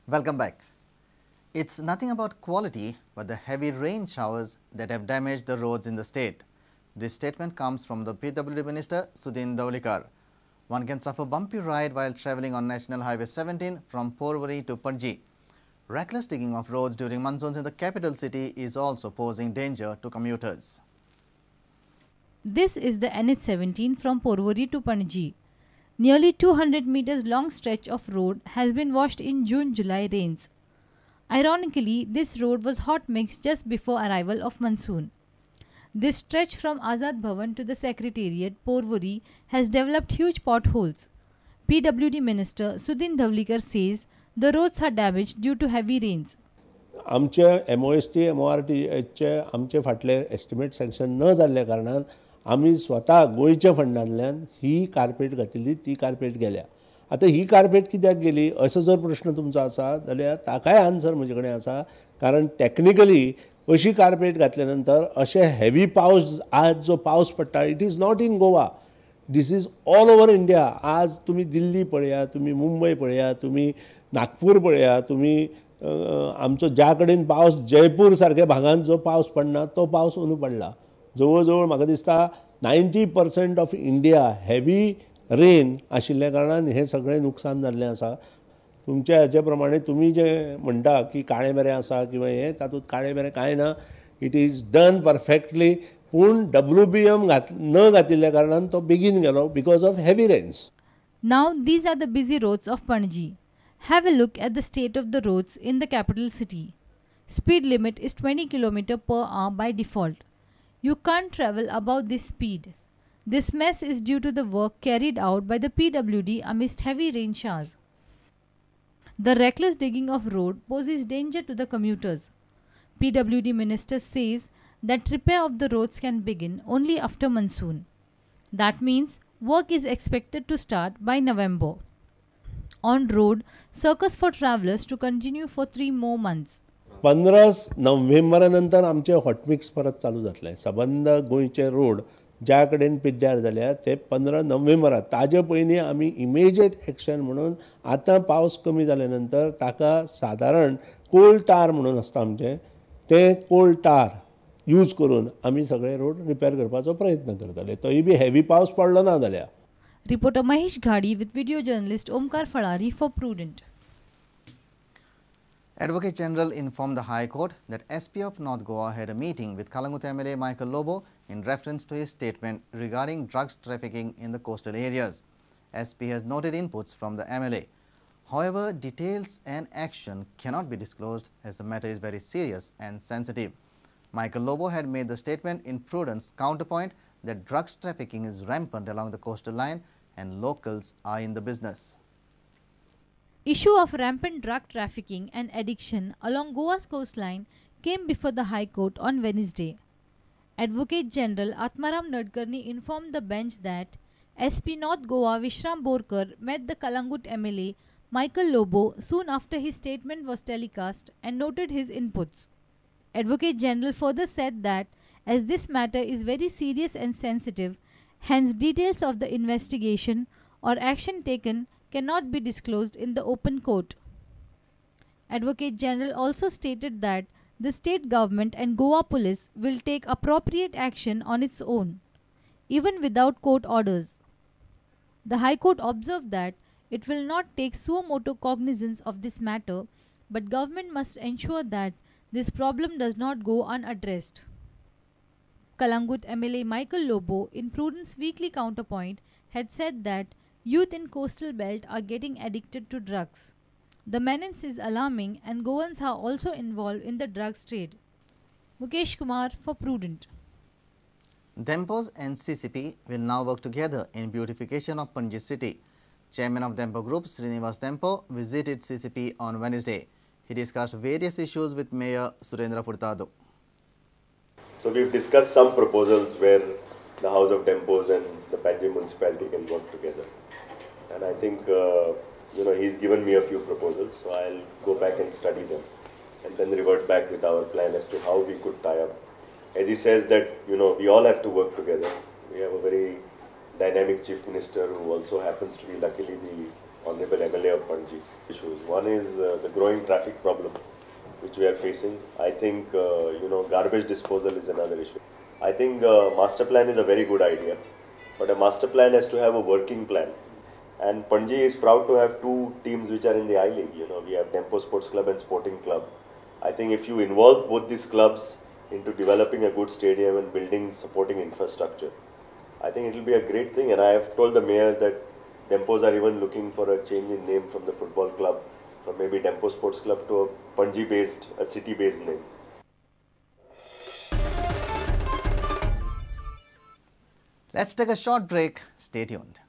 Welcome back. It's nothing about quality but the heavy rain showers that have damaged the roads in the state. This statement comes from the PWD Minister Sudhin Daulikar. One can suffer bumpy ride while travelling on National Highway 17 from Porvorim to Panji. Reckless digging of roads during monsoons in the capital city is also posing danger to commuters. This is the NH17 from Porvorim to Panji. Nearly 200 meters long stretch of road has been washed in June-July rains. Ironically, this road was hot mix just before arrival of monsoon. This stretch from Azad Bhavan to the Secretariat, Porvorim, has developed huge potholes. PWD Minister Sudhin Daulikar says the roads are damaged due to heavy rains. आमचे MOST, MORTचे आमचे फाटले estimate sanction न जाल्ल्या कारणान आमी स्वता गोयच्या फंडांतल्यान ही carpet घातिल्ली ती carpet गेल्या. आतां ही कार्पेट कित्याक गेली असो जर प्रश्न तुमचो आसा जाल्यार ताकाय आन्सर म्हजे कडेन आसा. कारण टॅक्निकली अशी कार्पेट घातल्या नंतर अशे हेवी पावस आज जो पावस पडटा it is not in Goa, this is all over India. आज तुमी दिल्ली पळया, तुमी मुंबय पळया, तुमी नागपूर पळया, तुमी आमचो ज्या कडेन पावस जयपूर सारक्या भागांत जो पावस पडना तो पावस अंदू पडला. जवळ जवळ म्हाका दिसता 90% ऑफ इंडिया हेवी रेन आशिल्ल्या कारणान हे सगळें नुकसान जाल्लें आसा. तुमच्या हाचे प्रमाणे तुमी जे म्हणटा की काळें बेरें आसा किंवा हें तातूंत काळें बेरें कांय ना. It is done perfectly. पूण WBM न घातिल्ल्या कारणान तो बेगीन गेलो because of heavy rains. Now these are the busy roads of Panji. Have a look at the state of the roads in the capital city. Speed limit is 20 km per hour by default. You can't travel above this speed. This mess is due to the work carried out by the PWD amidst heavy rain showers. The reckless digging of road poses danger to the commuters. PWD Minister says that repair of the roads can begin only after monsoon. That means work is expected to start by November. On road, circus for travellers to continue for 3 more months. 15 नोव्हेंबरा नंतर आमचे hot mix परत चालू जातले. सबंद गोंयचे road ज्या कडेन पिड्ड्यार जाल्या ते 15 नोव्हेंबरा. ताजे पयलीं आमी इमिजिएट एक्शन म्हणून आतां पावस कमी जाल्या नंतर ताका सादारण कोल्ड टार म्हणून आसता आमचें ते कोल्ड टार यूज करून आमी सगळे रोड रिपेर करपाचो प्रयत्न करतले. तोय बी हेवी पावस पडलो ना जाल्यार. Reporter Mahesh Ghadi with video journalist Omkar Falari for Prudent. Advocate General informed the High Court that SP of North Goa had a meeting with Kalangut MLA Michael Lobo in reference to his statement regarding drugs trafficking in the coastal areas. SP has noted inputs from the MLA. However, details and action cannot be disclosed as the matter is very serious and sensitive. Michael Lobo had made the statement in Prudent's counterpoint that drugs trafficking is rampant along the coastal line and locals are in the business. Issue of rampant drug trafficking and addiction along Goa's coastline came before the High Court on Wednesday. Advocate General Atmaram Nadkarni informed the bench that SP North Goa Vishram Borkar met the Kalangut MLA Michael Lobo soon after his statement was telecast and noted his inputs. Advocate General further said that as this matter is very serious and sensitive, hence details of the investigation or action taken cannot be disclosed in the open court. Advocate General also stated that the state government and Goa police will take appropriate action on its own, even without court orders. The High Court observed that it will not take suo motu cognizance of this matter, but government must ensure that this problem does not go unaddressed. Kalangut MLA Michael Lobo, in Prudent's weekly counterpoint, had said that youth in coastal belt are getting addicted to drugs. The menace is alarming and Goans are also involved in the drugs trade. Mukesh Kumar for Prudent. Dempos and CCP will now work together in beautification of Panji city. Chairman of Dempo Group, Srinivas Dempo, visited CCP on Wednesday. He discussed various issues with Mayor Surendra Furtado. So we've discussed some proposals where the House of Dempos and the Panji municipality can work together. And I think, he's given me a few proposals, so I'll go back and study them and then revert back with our plan as to how we could tie up. As he says that, we all have to work together. We have a very dynamic Chief Minister who also happens to be luckily the Honorable MLA of Panji issues. One is the growing traffic problem which we are facing. I think garbage disposal is another issue. I think master plan is a very good idea, but a master plan has to have a working plan. And Panji is proud to have two teams which are in the I-League. We have Tempo Sports Club and Sporting Club. I think if you involve both these clubs into developing a good stadium and building supporting infrastructure, I think it will be a great thing. And I have told the mayor that Dempos are even looking for a change in name from the football club, from maybe Tempo Sports Club to a Panji-based, a city-based name. Let's take a short break. Stay tuned.